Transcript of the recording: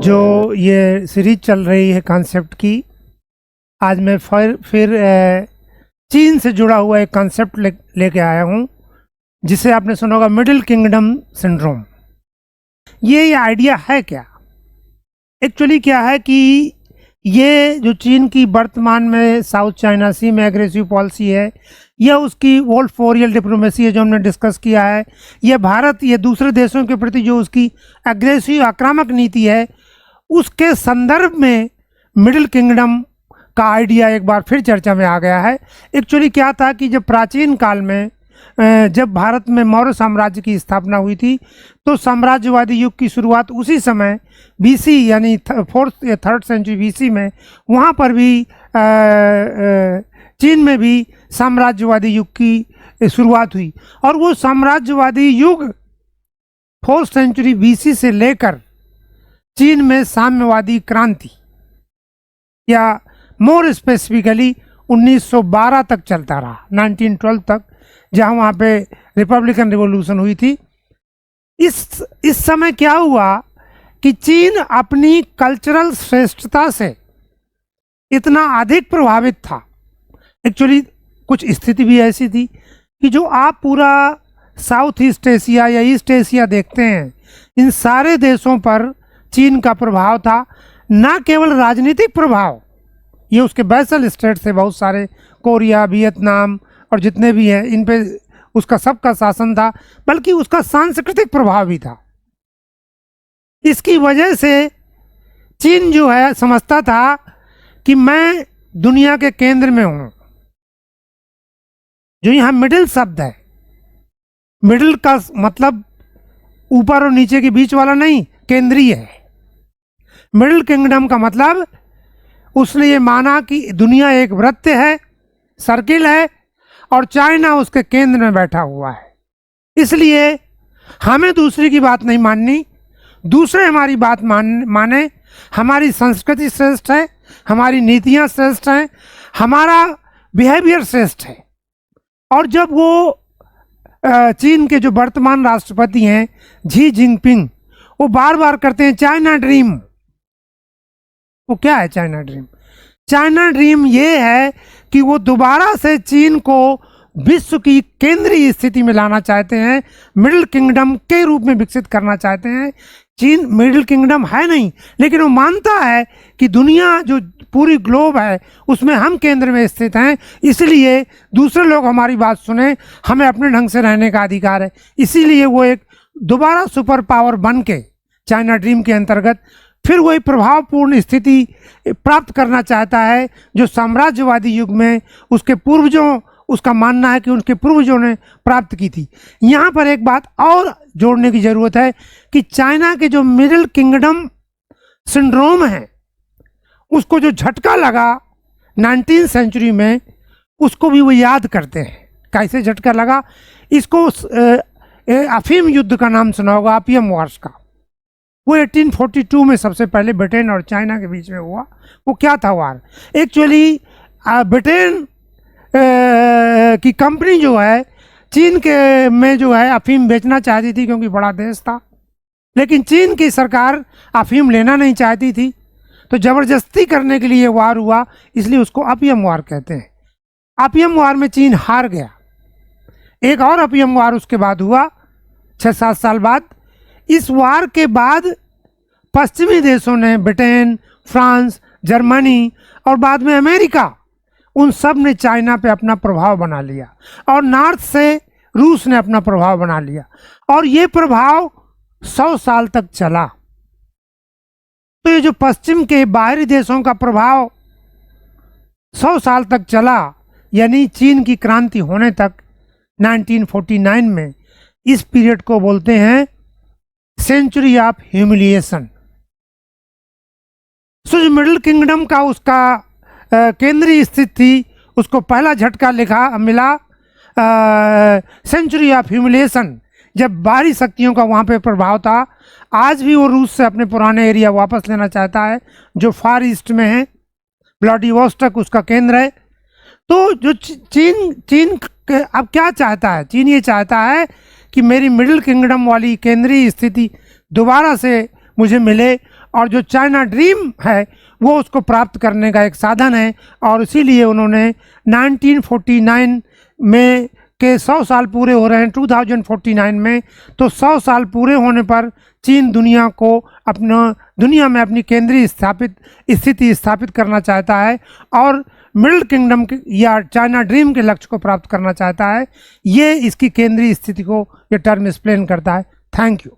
जो ये सीरीज चल रही है कॉन्सेप्ट की, आज मैं फिर चीन से जुड़ा हुआ एक कॉन्सेप्ट लेके आया हूँ जिसे आपने सुना होगा मिडिल किंगडम सिंड्रोम। ये आइडिया है क्या? एक्चुअली क्या है कि ये जो चीन की वर्तमान में साउथ चाइना सी में एग्रेसिव पॉलिसी है, यह उसकी वोल्फोरियल डिप्लोमेसी है जो हमने डिस्कस किया है, यह भारत ये दूसरे देशों के प्रति जो उसकी एग्रेसिव आक्रामक नीति है, उसके संदर्भ में मिडिल किंगडम का आइडिया एक बार फिर चर्चा में आ गया है। एक्चुअली क्या था कि जब प्राचीन काल में जब भारत में मौर्य साम्राज्य की स्थापना हुई थी तो साम्राज्यवादी युग की शुरुआत उसी समय बीसी यानी 4th या 3rd सेंचुरी बीसी में, वहाँ पर भी चीन में भी साम्राज्यवादी युग की शुरुआत हुई। और वो साम्राज्यवादी युग 4th सेंचुरी बीसी से लेकर चीन में साम्यवादी क्रांति या मोर स्पेसिफिकली 1912 तक चलता रहा, 1912 तक, जहाँ वहाँ पे रिपब्लिकन रिवॉल्यूशन हुई थी। इस समय क्या हुआ कि चीन अपनी कल्चरल श्रेष्ठता से इतना अधिक प्रभावित था। एक्चुअली कुछ स्थिति भी ऐसी थी कि जो आप पूरा साउथ ईस्ट एशिया या ईस्ट एशिया देखते हैं, इन सारे देशों पर चीन का प्रभाव था। न केवल राजनीतिक प्रभाव, ये उसके बैसल स्टेट थे बहुत सारे, कोरिया, वियतनाम और जितने भी हैं, इन पे उसका सबका शासन था, बल्कि उसका सांस्कृतिक प्रभाव भी था। इसकी वजह से चीन जो है समझता था कि मैं दुनिया के केंद्र में हूँ। जो यहाँ मिडिल शब्द है, मिडिल का मतलब ऊपर और नीचे के बीच वाला नहीं, केंद्रीय है। मिडिल किंगडम का मतलब उसने ये माना कि दुनिया एक वृत्त है, सर्किल है, और चाइना उसके केंद्र में बैठा हुआ है। इसलिए हमें दूसरे की बात नहीं माननी, दूसरे हमारी बात माने। हमारी संस्कृति श्रेष्ठ है, हमारी नीतियाँ श्रेष्ठ हैं, हमारा बिहेवियर श्रेष्ठ है। और जब वो चीन के जो वर्तमान राष्ट्रपति हैं जी जिनपिंग, वो बार बार करते हैं चाइना ड्रीम। वो क्या है चाइना ड्रीम? चाइना ड्रीम ये है कि वो दोबारा से चीन को विश्व की केंद्रीय स्थिति में लाना चाहते हैं, मिडिल किंगडम के रूप में विकसित करना चाहते हैं। चीन मिडिल किंगडम है नहीं, लेकिन वो मानता है कि दुनिया जो पूरी ग्लोब है उसमें हम केंद्र में स्थित हैं, इसलिए दूसरे लोग हमारी बात सुने, हमें अपने ढंग से रहने का अधिकार है। इसीलिए वो एक दोबारा सुपर पावर बन के चाइना ड्रीम के अंतर्गत फिर वही प्रभावपूर्ण स्थिति प्राप्त करना चाहता है जो साम्राज्यवादी युग में उसके पूर्वजों, उसका मानना है कि उनके पूर्वजों ने प्राप्त की थी। यहाँ पर एक बात और जोड़ने की ज़रूरत है कि चाइना के जो मिडिल किंगडम सिंड्रोम है, उसको जो झटका लगा 19th सेंचुरी में, उसको भी वो याद करते हैं। कैसे झटका लगा? इसको अफीम युद्ध का नाम सुना होगा, ओपियम वॉर्स का। वो 1842 में सबसे पहले ब्रिटेन और चाइना के बीच में हुआ। वो क्या था वार? एक्चुअली ब्रिटेन की कंपनी जो है चीन के में जो है अफीम बेचना चाहती थी क्योंकि बड़ा देश था, लेकिन चीन की सरकार अफीम लेना नहीं चाहती थी, तो ज़बरदस्ती करने के लिए वार हुआ, इसलिए उसको ओपियम वार कहते हैं। ओपियम वार में चीन हार गया। एक और ओपियम वार उसके बाद हुआ 6-7 साल बाद। इस वार के बाद पश्चिमी देशों ने, ब्रिटेन, फ्रांस, जर्मनी और बाद में अमेरिका, उन सब ने चाइना पे अपना प्रभाव बना लिया, और नॉर्थ से रूस ने अपना प्रभाव बना लिया, और ये प्रभाव 100 साल तक चला। तो ये जो पश्चिम के बाहरी देशों का प्रभाव 100 साल तक चला, यानी चीन की क्रांति होने तक 1949 में, इस पीरियड को बोलते हैं सेंचुरी ऑफ ह्यूमिलिएशन। सो जो मिडिल किंगडम का उसका केंद्रीय स्थिति थी, उसको पहला झटका मिला सेंचुरी ऑफ ह्यूमिलिएशन, जब बाहरी शक्तियों का वहाँ पे प्रभाव था। आज भी वो रूस से अपने पुराने एरिया वापस लेना चाहता है जो फार ईस्ट में है, व्लादिवोस्टोक उसका केंद्र है। तो जो चीन अब क्या चाहता है? चीन ये चाहता है कि मेरी मिडिल किंगडम वाली केंद्रीय स्थिति दोबारा से मुझे मिले और जो चाइना ड्रीम है वो उसको प्राप्त करने का एक साधन है। और इसीलिए उन्होंने 1949 में के 100 साल पूरे हो रहे हैं 2049 में, तो 100 साल पूरे होने पर चीन दुनिया को दुनिया में अपनी केंद्रीय स्थिति स्थापित करना चाहता है और मिडिल किंगडम या चाइना ड्रीम के लक्ष्य को प्राप्त करना चाहता है। ये इसकी केंद्रीय स्थिति को ये टर्म एक्सप्लेन करता है। Thank you.